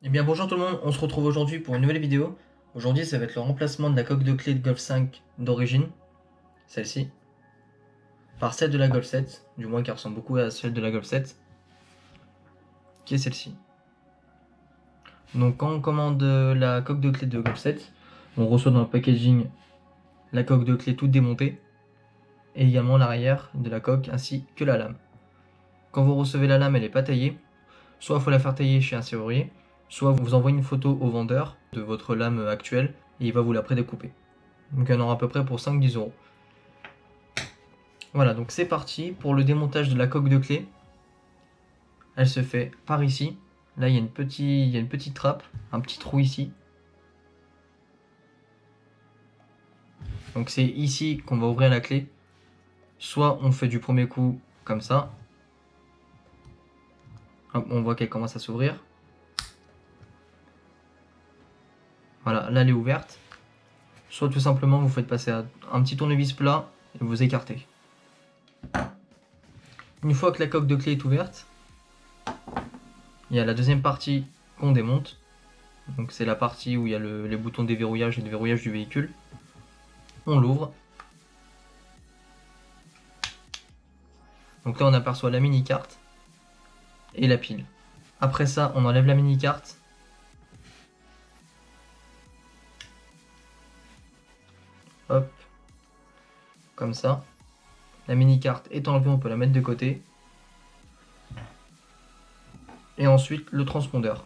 Eh bien bonjour tout le monde, on se retrouve aujourd'hui pour une nouvelle vidéo. Aujourd'hui ça va être le remplacement de la coque de clé de Golf 5 d'origine, celle-ci, par celle de la Golf 7, du moins qui ressemble beaucoup à celle de la Golf 7, qui est celle-ci. Donc quand on commande la coque de clé de Golf 7, on reçoit dans le packaging la coque de clé toute démontée, et également l'arrière de la coque ainsi que la lame. Quand vous recevez la lame, elle n'est pas taillée, soit il faut la faire tailler chez un serrurier, soit vous envoyez une photo au vendeur de votre lame actuelle et il va vous la prédécouper. Donc il y en aura à peu près pour 5-10 euros. Voilà, donc c'est parti pour le démontage de la coque de clé. Elle se fait par ici. Là, il y a une petite trappe, un petit trou ici. Donc c'est ici qu'on va ouvrir la clé. Soit on fait du premier coup comme ça. Hop, on voit qu'elle commence à s'ouvrir. Voilà, là elle est ouverte. Soit tout simplement vous faites passer un petit tournevis plat et vous écartez. Une fois que la coque de clé est ouverte, il y a la deuxième partie qu'on démonte. Donc c'est la partie où il y a les boutons de déverrouillage et de verrouillage du véhicule. On l'ouvre. Donc là on aperçoit la mini-carte et la pile. Après ça, on enlève la mini-carte. Hop, comme ça. La mini-carte est enlevée, on peut la mettre de côté. Et ensuite, le transpondeur.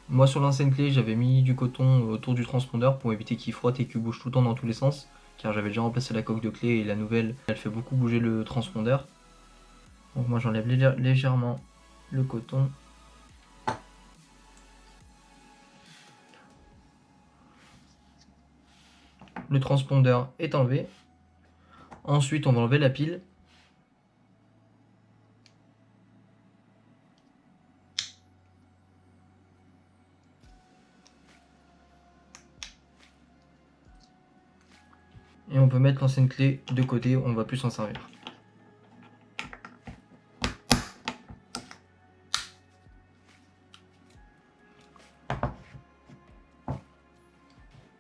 Moi, sur l'ancienne clé, j'avais mis du coton autour du transpondeur pour éviter qu'il frotte et qu'il bouge tout le temps dans tous les sens. Car j'avais déjà remplacé la coque de clé et la nouvelle, elle fait beaucoup bouger le transpondeur. Donc moi, j'enlève légèrement le coton. Le transpondeur est enlevé. Ensuite, on va enlever la pile. Et on peut mettre l'ancienne clé de côté, on ne va plus s'en servir.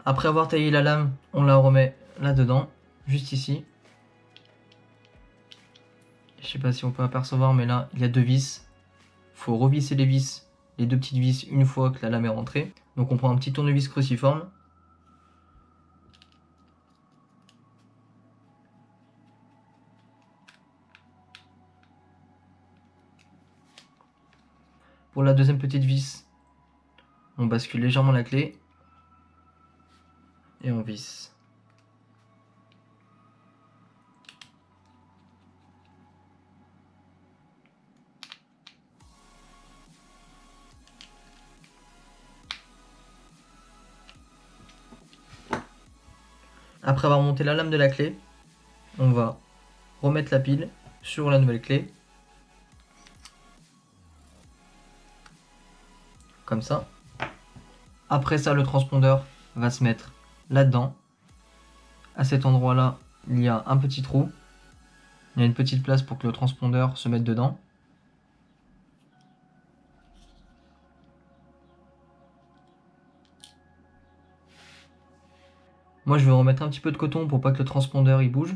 Après avoir taillé la lame, on la remet là-dedans, juste ici. Je sais pas si on peut apercevoir, mais là, il y a deux vis. Il faut revisser les vis, les deux petites vis, une fois que la lame est rentrée. Donc on prend un petit tournevis cruciforme. Pour la deuxième petite vis, on bascule légèrement la clé. Et on visse. Après avoir monté la lame de la clé, on va remettre la pile sur la nouvelle clé. Comme ça. Après ça, le transpondeur va se mettre là-dedans. À cet endroit-là, il y a un petit trou. Il y a une petite place pour que le transpondeur se mette dedans. Moi, je vais remettre un petit peu de coton pour pas que le transpondeur il bouge.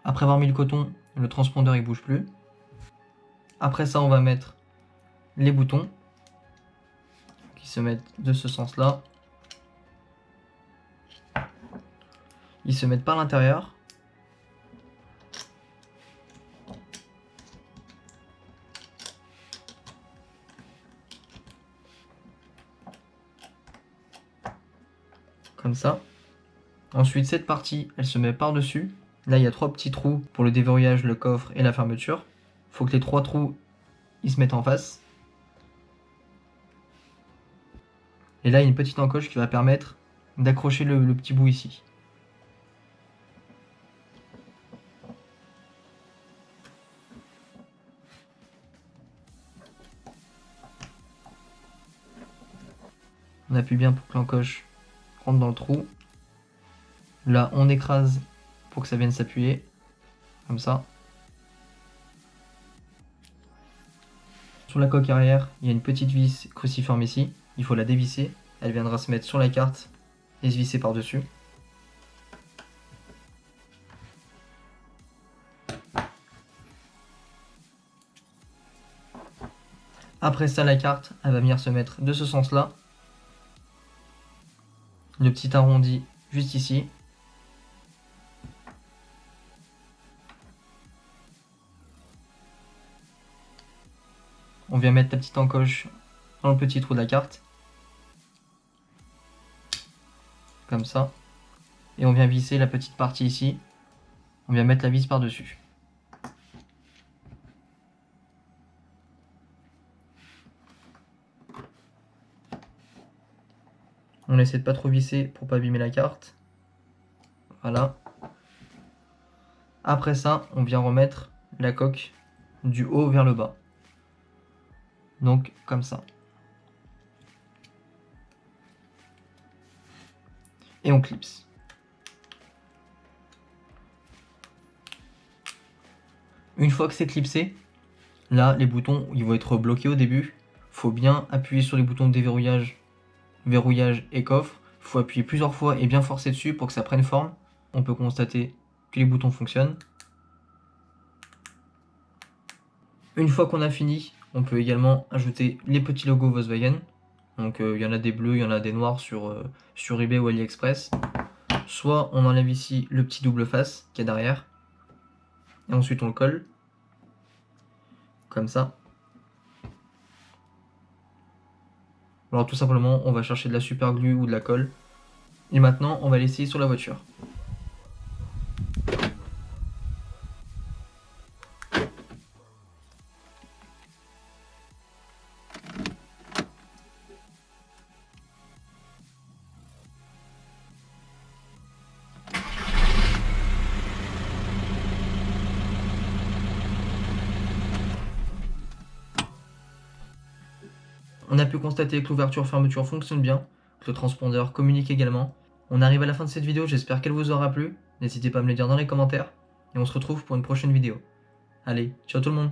Après avoir mis le coton, le transpondeur il bouge plus. Après ça, on va mettre les boutons qui se mettent de ce sens-là. Ils se mettent par l'intérieur. Comme ça. Ensuite, cette partie, elle se met par-dessus. Là, il y a trois petits trous pour le déverrouillage, le coffre et la fermeture. Il faut que les trois trous, ils se mettent en face. Et là, il y a une petite encoche qui va permettre d'accrocher le petit bout ici. On appuie bien pour que l'encoche rentre dans le trou. Là, on écrase pour que ça vienne s'appuyer, comme ça. Sur la coque arrière, il y a une petite vis cruciforme ici. Il faut la dévisser. Elle viendra se mettre sur la carte et se visser par-dessus. Après ça, la carte, elle va venir se mettre de ce sens-là. Le petit arrondi juste ici. On vient mettre la petite encoche dans le petit trou de la carte. Comme ça. Et on vient visser la petite partie ici. On vient mettre la vis par-dessus. On essaie de pas trop visser pour pas abîmer la carte. Voilà. Après ça, on vient remettre la coque du haut vers le bas. Donc comme ça. Et on clipse. Une fois que c'est clipsé, là les boutons ils vont être bloqués au début. Faut bien appuyer sur les boutons de déverrouillage, verrouillage et coffre. Faut appuyer plusieurs fois et bien forcer dessus pour que ça prenne forme. On peut constater que les boutons fonctionnent. Une fois qu'on a fini, on peut également ajouter les petits logos Volkswagen. Donc il y en a des bleus, il y en a des noirs sur eBay ou AliExpress. Soit on enlève ici le petit double face qui est derrière. Et ensuite on le colle. Comme ça. Alors tout simplement on va chercher de la super glue ou de la colle. Et maintenant on va l'essayer sur la voiture. On a pu constater que l'ouverture-fermeture fonctionne bien, que le transpondeur communique également. On arrive à la fin de cette vidéo, j'espère qu'elle vous aura plu. N'hésitez pas à me le dire dans les commentaires. Et on se retrouve pour une prochaine vidéo. Allez, ciao tout le monde!